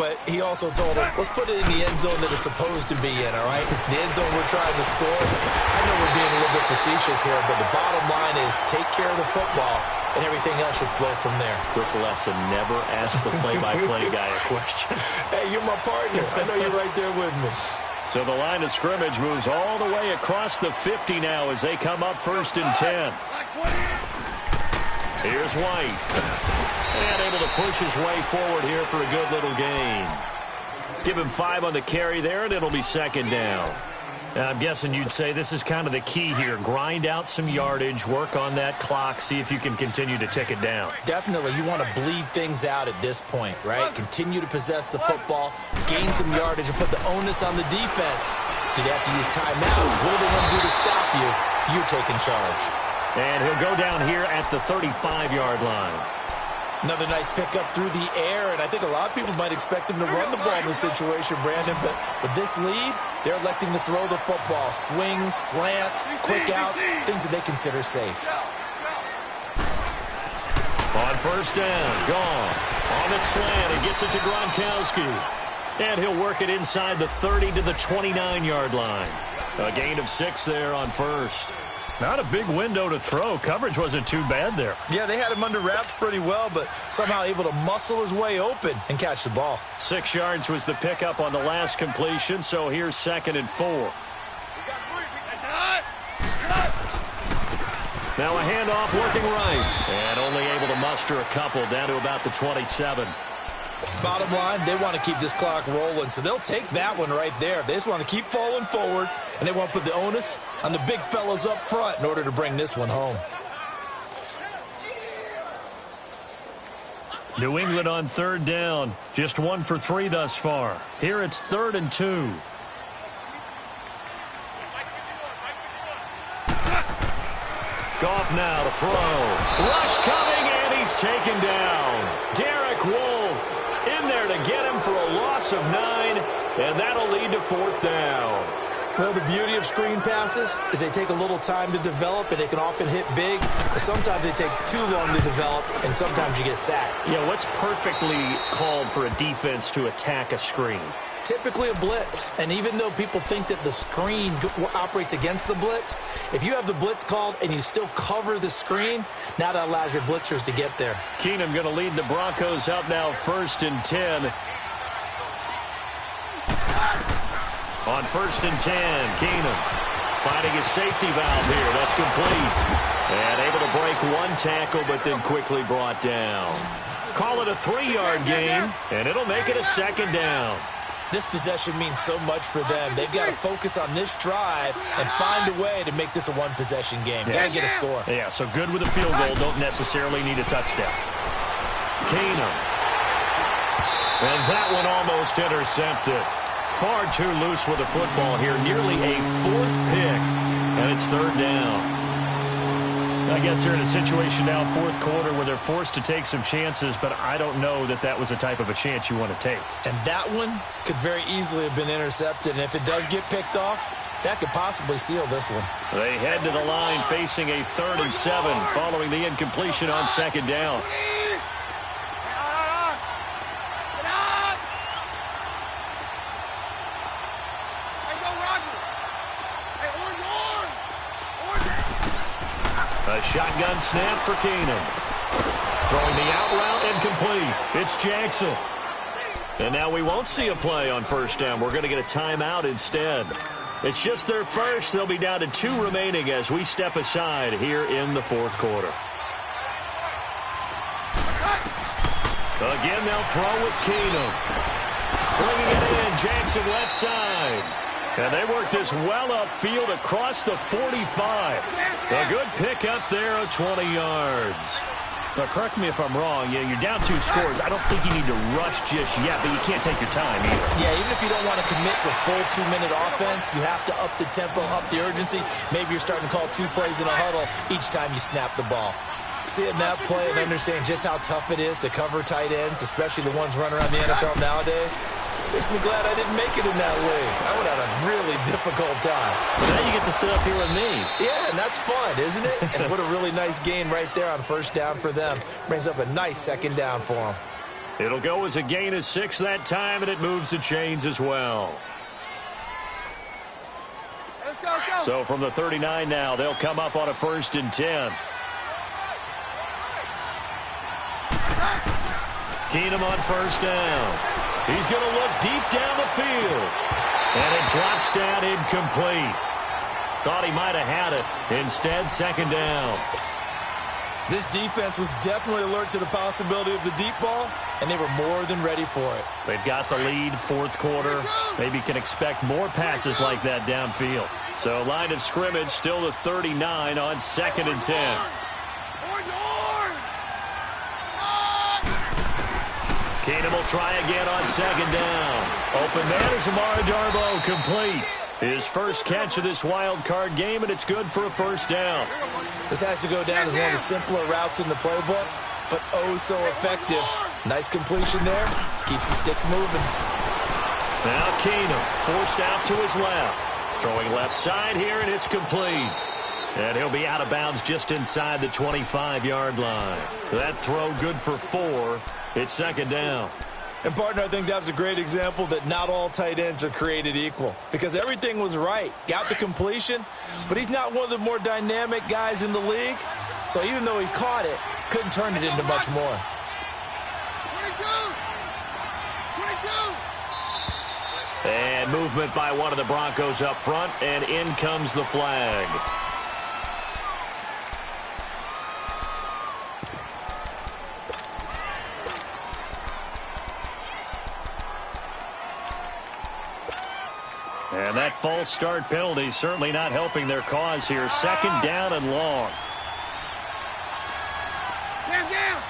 but he also told him, let's put it in the end zone that it's supposed to be in, all right? The end zone we're trying to score. I know we're being a little bit facetious here, but the bottom line is take care of the football, and everything else should flow from there. Quick lesson, never ask the play-by-play guy a question. Hey, you're my partner. I know you're right there with me. So the line of scrimmage moves all the way across the 50 now as they come up 1st and 10. Here's White. And able to push his way forward here for a good little gain. Give him 5 on the carry there, and it'll be second down. Now, I'm guessing you'd say this is kind of the key here. Grind out some yardage, work on that clock, see if you can continue to tick it down. Definitely. You want to bleed things out at this point, right? Continue to possess the football, gain some yardage, and put the onus on the defense. Do they have to use timeouts? What do they want to do to stop you? You're taking charge. And he'll go down here at the 35-yard line. Another nice pickup through the air, and I think a lot of people might expect him to run the ball in this situation, Brandon, but with this lead, they're electing to throw the football. Swings, slants, quick outs, things that they consider safe. On first down, gone. On the slant, it gets it to Gronkowski. And he'll work it inside the 30 to the 29-yard line. A gain of 6 there on first. Not a big window to throw. Coverage wasn't too bad there. Yeah, they had him under wraps pretty well, but somehow able to muscle his way open and catch the ball. 6 yards was the pickup on the last completion, so here's 2nd and 4. Now a handoff working right, and only able to muster a couple down to about the 27. Bottom line, they want to keep this clock rolling, so they'll take that one right there. They just want to keep falling forward, and they want to put the onus on the big fellas up front in order to bring this one home. New England on 3rd down. Just 1 for 3 thus far. Here it's 3rd and 2. Goff now to throw. Rush coming, and he's taken down. Derek Wolfe in there to get him for a loss of 9, and that'll lead to 4th down. Well, the beauty of screen passes is they take a little time to develop, and they can often hit big. But sometimes they take too long to develop, and sometimes you get sacked. Yeah, what's perfectly called for a defense to attack a screen? Typically a blitz. And even though people think that the screen operates against the blitz, if you have the blitz called and you still cover the screen, now that allows your blitzers to get there. Keenum going to lead the Broncos up now 1st and 10. On 1st and 10, Keenum finding a safety valve here. That's complete. And able to break 1 tackle, but then quickly brought down. Call it a 3-yard gain, and it'll make it a 2nd down. This possession means so much for them. They've got to focus on this drive and find a way to make this a 1-possession game. Got to get a score. Yeah, so good with a field goal. Don't necessarily need a touchdown. Keenum. And that one almost intercepted. Far too loose with the football here. Nearly a 4th pick. And it's 3rd down. I guess they're in a situation now, 4th quarter, where they're forced to take some chances, but I don't know that that was the type of a chance you want to take. And that one could very easily have been intercepted. And if it does get picked off, that could possibly seal this one. They head to the line facing a 3rd and 7 following the incompletion on 2nd down. A shotgun snap for Keenum. Throwing the out route and complete. It's Jackson. And now we won't see a play on 1st down. We're going to get a timeout instead. It's just their first. They'll be down to 2 remaining as we step aside here in the 4th quarter. Again, they'll throw with Keenum. Bringing it in, Jackson left side. And they work this well upfield across the 45. A good pick up there of 20 yards. Now, correct me if I'm wrong. Yeah, you're down 2 scores. I don't think you need to rush just yet, but you can't take your time either. Yeah, even if you don't want to commit to full 2-minute offense, you have to up the tempo, up the urgency. Maybe you're starting to call 2 plays in a huddle each time you snap the ball. Seeing that play and understanding just how tough it is to cover tight ends, especially the ones running around the NFL nowadays, makes me glad I didn't make it in that league. I would have a really difficult time. Now you get to sit up here with me. Yeah, and that's fun, isn't it? And what a really nice gain right there on 1st down for them. Brings up a nice 2nd down for them. It'll go as a gain of 6 that time, and it moves the chains as well. Let's go. So from the 39 now, they'll come up on a 1st and 10. Keenum on 1st down. He's going to look deep down the field. And it drops down incomplete. Thought he might have had it. Instead, 2nd down. This defense was definitely alert to the possibility of the deep ball, and they were more than ready for it. They've got the lead, fourth quarter. Maybe can expect more passes like that downfield. So line of scrimmage still the 39 on 2nd and 10. Keenum will try again on 2nd down. Open man is Amara Darboh, complete. His first catch of this wild card game, and it's good for a first down. This has to go down as one of the simpler routes in the playbook, but oh so effective. Nice completion there. Keeps the sticks moving. Now Keenum forced out to his left. Throwing left side here, and it's complete. And he'll be out of bounds just inside the 25-yard line. That throw good for 4. It's 2nd down. And, partner, I think that was a great example that not all tight ends are created equal, because everything was right. Got the completion, but he's not one of the more dynamic guys in the league. So even though he caught it, couldn't turn it into much more. 22. And movement by one of the Broncos up front, and in comes the flag. And that false start penalty certainly not helping their cause here. 2nd down and long. Down.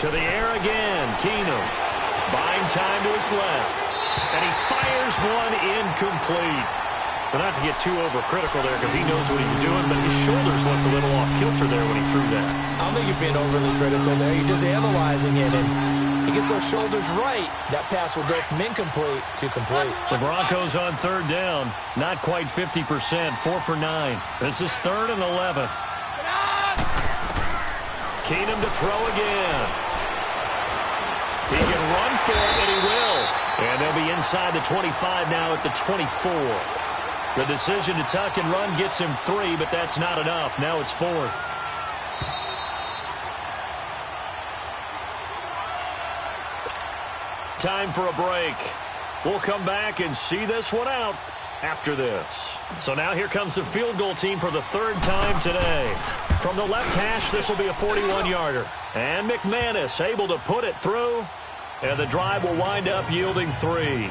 To the air again. Keenum buying time to his left. And he fires one incomplete. But not to get too overcritical there because he knows what he's doing, but his shoulders looked a little off kilter there when he threw that. I don't think you're being overly critical there. You're just analyzing it, and he gets those shoulders right. That pass will go from incomplete to complete. The Broncos on 3rd down. Not quite 50%. 4 for 9. This is 3rd and 11. Keenum to throw again. He can run for it, and he will. And they'll be inside the 25 now at the 24. The decision to tuck and run gets him 3, but that's not enough. Now it's 4th. Time for a break. We'll come back and see this one out after this. So now here comes the field goal team for the 3rd time today. From the left hash, this will be a 41-yarder. And McManus able to put it through. And the drive will wind up yielding 3.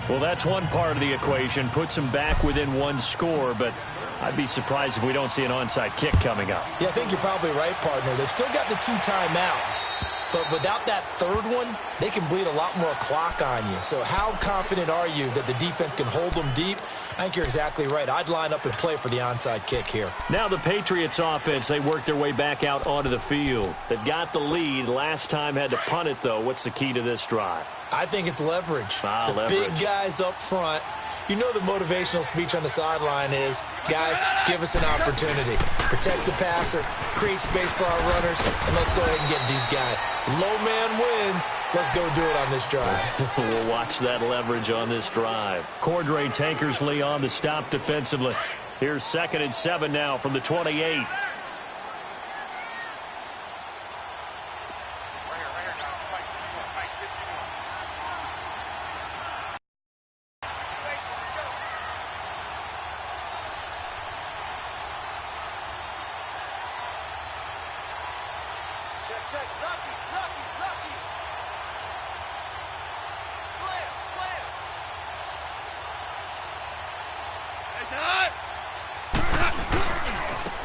Well, that's one part of the equation. Puts him back within 1 score, but I'd be surprised if we don't see an onside kick coming up. Yeah, I think you're probably right, partner. They've still got the 2 timeouts. But without that 3rd one, they can bleed a lot more clock on you. So how confident are you that the defense can hold them deep? I think you're exactly right. I'd line up and play for the onside kick here. Now the Patriots offense, they work their way back out onto the field. They've got the lead. Last time had to punt it, though. What's the key to this drive? I think it's leverage. Leverage. Big guys up front. You know the motivational speech on the sideline is, guys, give us an opportunity. Protect the passer, create space for our runners, and let's go ahead and get these guys. Low man wins. Let's go do it on this drive. We'll watch that leverage on this drive. Cordray Tankersley on the stop defensively. Here's 2nd and 7 now from the 28. Check. Lucky. Slam.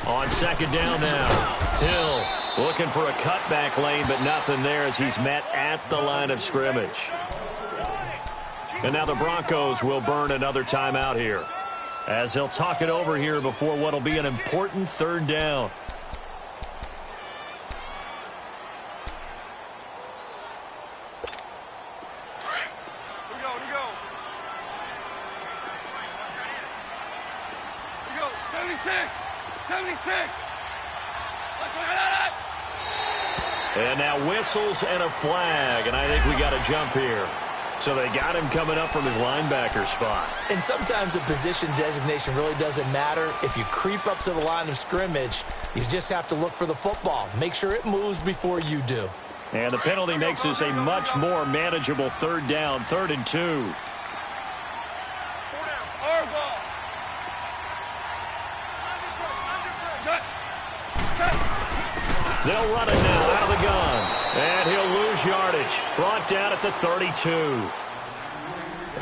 On 2nd down now. Hill looking for a cutback lane, but nothing there as he's met at the line of scrimmage. And now the Broncos will burn another timeout here, as they'll talk it over here before what will be an important 3rd down. Here we go. 76. And now whistles and a flag, and I think we got a jump here. So they got him coming up from his linebacker spot. And sometimes the position designation really doesn't matter. If you creep up to the line of scrimmage, you just have to look for the football. Make sure it moves before you do. And the penalty makes this a much more manageable 3rd down, 3rd and 2. They'll run it now out of the gun. And he'll lose yardage. Brought down at the 32.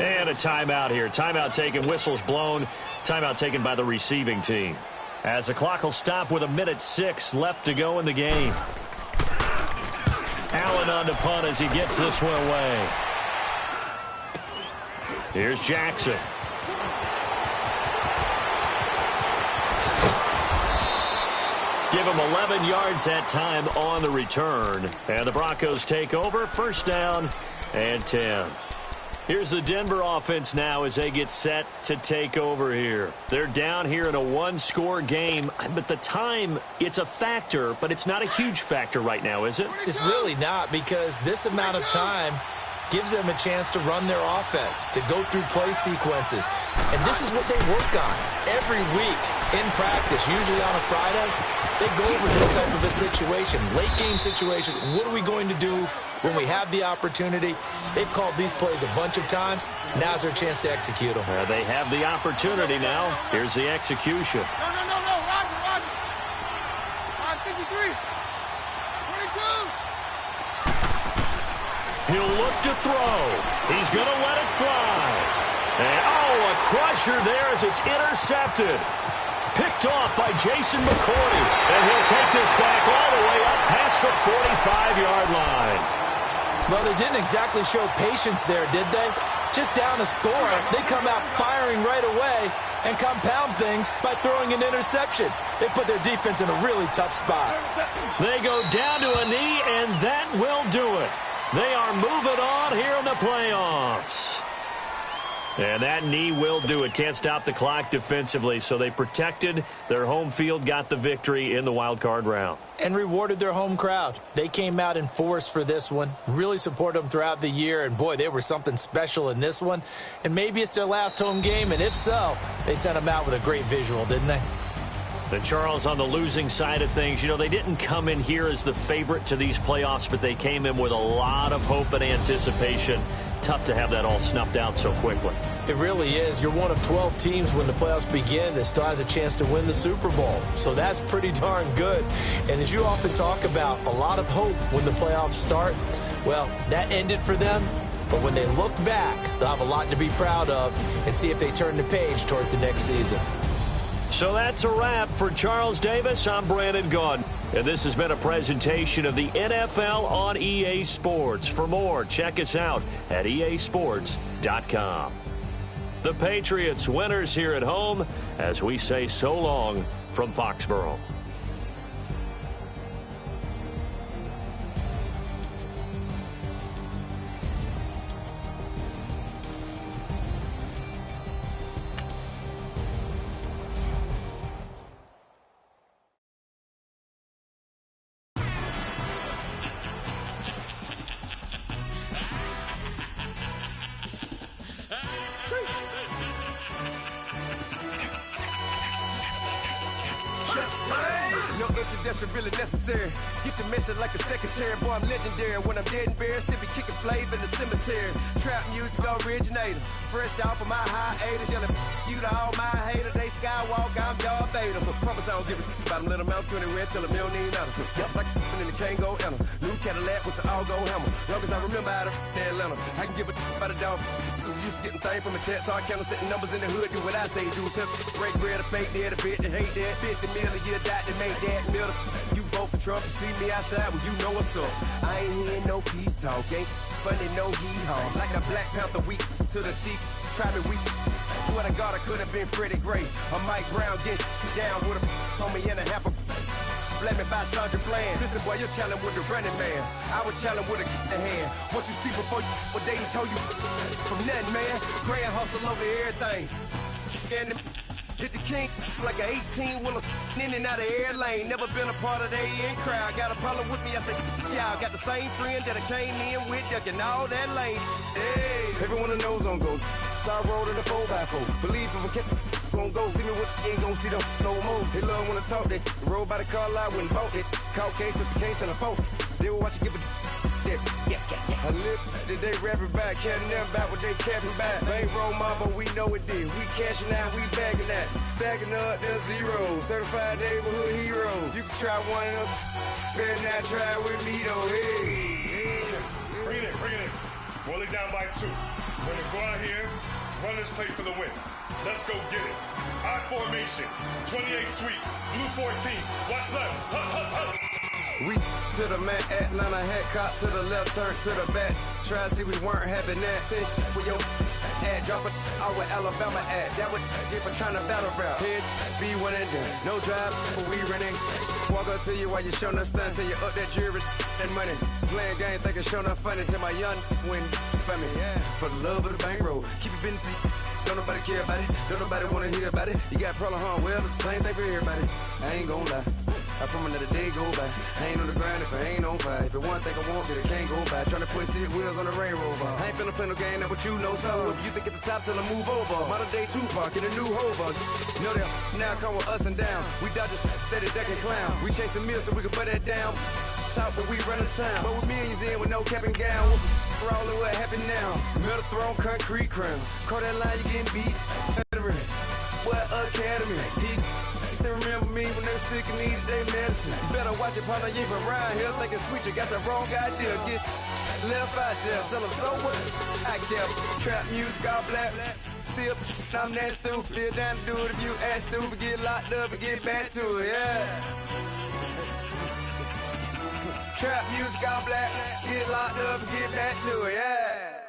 And a timeout here. Timeout taken, whistles blown. Timeout taken by the receiving team. As the clock will stop with 1:06 left to go in the game. Allen on to punt as he gets this one away. Here's Jackson. Give him 11 yards that time on the return. And the Broncos take over. First down and 10. Here's the Denver offense now as they get set to take over here. They're down here in a one-score game, but the time, it's a factor, but it's not a huge factor right now, is it? It's really not, because this amount of time gives them a chance to run their offense, to go through play sequences. And this is what they work on every week in practice, usually on a Friday. They go over this type of a situation, late-game situation. What are we going to do when we have the opportunity? They've called these plays a bunch of times. Now's their chance to execute them. They have the opportunity now. Here's the execution. No. Roger. 553. 22. He'll look to throw. He's going to let it fly. And, a crusher there as it's intercepted. Picked off by Jason McCourty. And he'll take this back all the way up past the 45-yard line. Well, they didn't exactly show patience there, did they? Just down a score, they come out firing right away and compound things by throwing an interception. They put their defense in a really tough spot. They go down to a knee, and that will do it. They are moving on here in the playoffs. And that knee will do it. Can't stop the clock defensively, so they protected their home field, got the victory in the wild card round. And rewarded their home crowd. They came out in force for this one, really supported them throughout the year, and boy, they were something special in this one. And maybe it's their last home game, and if so, they sent them out with a great visual, didn't they? And Charles, on the losing side of things, they didn't come in here as the favorite to these playoffs, but they came in with a lot of hope and anticipation. Tough to have that all snuffed out so quickly. It really is. You're one of 12 teams when the playoffs begin that still has a chance to win the Super Bowl. So that's pretty darn good. And as you often talk about, a lot of hope when the playoffs start. Well, that ended for them. But when they look back, they'll have a lot to be proud of and see if they turn the page towards the next season. So that's a wrap for Charles Davis. I'm Brandon Gaudin. And this has been a presentation of the NFL on EA Sports. For more, check us out at easports.com. The Patriots winners here at home as we say so long from Foxborough. Really necessary. Get the message like a secretary. Boy, I'm legendary. When I'm dead and buried, still be kicking flavor in the cemetery. Trap music originator. Fresh off of my hiatus. Yelling you to all my haters. They skywalk, I'm Darth Vader. Promise I don't give a about them. Let them out 20 red till a million need out. Yup, like and the can't go enter. New Cadillac with an all-go hammer. Long as I remember out of Atlanta. I can give a about a dog. Cause I'm used to getting things from a text. So I count setting numbers in the hood. Do what I say do. Tell break bread, a fake dead, a bit, they hate that. 50 million, you die, they make that middle. You vote for Trump, you see me outside, well, you know what's up. I ain't hearing no peace talk, ain't funny, no hee-haw. Like a Black Panther weak to the teeth, try me weak. Swear to God, I could have been Freddie Gray. I'm Mike Brown, getting down with a homie and a half a. Let me buy Sandra Bland. Listen, boy, you're challenging with the running man. I was challenging with a hand. What you see before you, what they told you from nothing, man. Pray and hustle over everything. And hit the king like an 18-wheeler in and out of air lane. Never been a part of the in crowd. Got a problem with me, I said, y'all got the same friend that I came in with, ducking all that lane. Hey, everyone that knows I'm go. Start rolling the 4x4. Believe if I kept gon' go, see me with ain't gon' see them no more. They love when I talk, they roll by the car lot when bought it. Caught case at the case and a phone. They will watch you give a I live that they rapping back, capping them back what they capping back. Bankroll mama, we know it did. We cashing out, we bagging that. Stacking up, there's zero. Certified neighborhood hero. You can try one of those, better not try with me though. Hey. Bring it in. Roll it down by 2. We're gonna go out here, run this play for the win. Let's go get it. I formation, 28 sweeps, blue 14. Watch left. Hup. We to the man, Atlanta hat caught to the left, turn to the back. Try to see we weren't having that. Sit with your ad, drop it out with Alabama ad. That would get for trying to battle rap. Head, be one and done. No drive, but we running. Walk up to you while you showing us stunts till you up that jury and money. Playing game, thinking showing up funny till my young win for me. Yeah. For the love of the bankroll, keep it busy. Don't nobody care about it. Don't nobody wanna hear about it. You got problem, huh? Well, it's the same thing for everybody. I ain't gon' lie. I promise that a day go by. I ain't on the grind if I ain't on fire. If it one thing I want, then it can't go by. Tryna put 6 wheels on the Range Rover. I ain't finna play no game, that what you know. So if you think at the top, tell them move over. Modern day Tupac in a new hover. You know that now come with us and down. We dodge it, steady ducking clown. We chasing meals so we can put that down. Top but we run the town. But with millions in with no cap and gown. Rolling what happened now. Metal throne, concrete crown. Call that line, you getting beat. Veteran. What academy? Still remember me when they were sick and needed their medicine. Better watch it, partner, you from around here thinking sweet, you got the wrong idea. Get left out there, tell them so what? I kept trap music all black. Still, I'm that stupid. Still down to do it if you ask stupid. Get locked up and get back to it, yeah. Trap music all black. Get locked up and get back to it, yeah.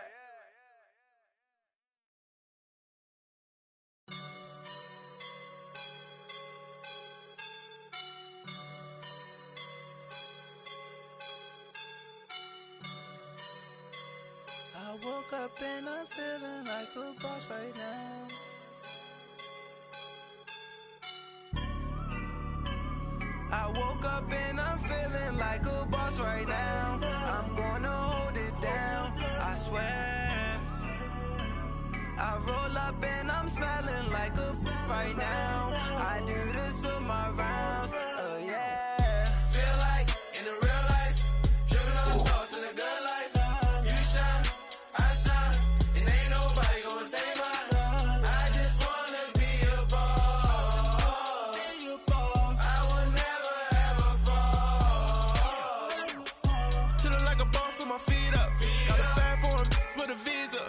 I woke up and I'm feeling like a boss right now. I woke up and I'm feeling like a boss right now. I'm gonna hold it down, I swear. I roll up and I'm smelling like a right now. I do this for my rounds, yeah. Feel like in the real life, dripping on the sauce in a good life. My feet up, got a bag for him with a visa.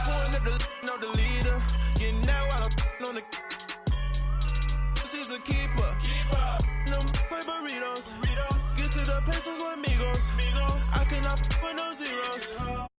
Pulling up the leader, getting that while I'm on the. She's a keeper. No play burritos. Get to the pesos with amigos. I cannot put no zeros.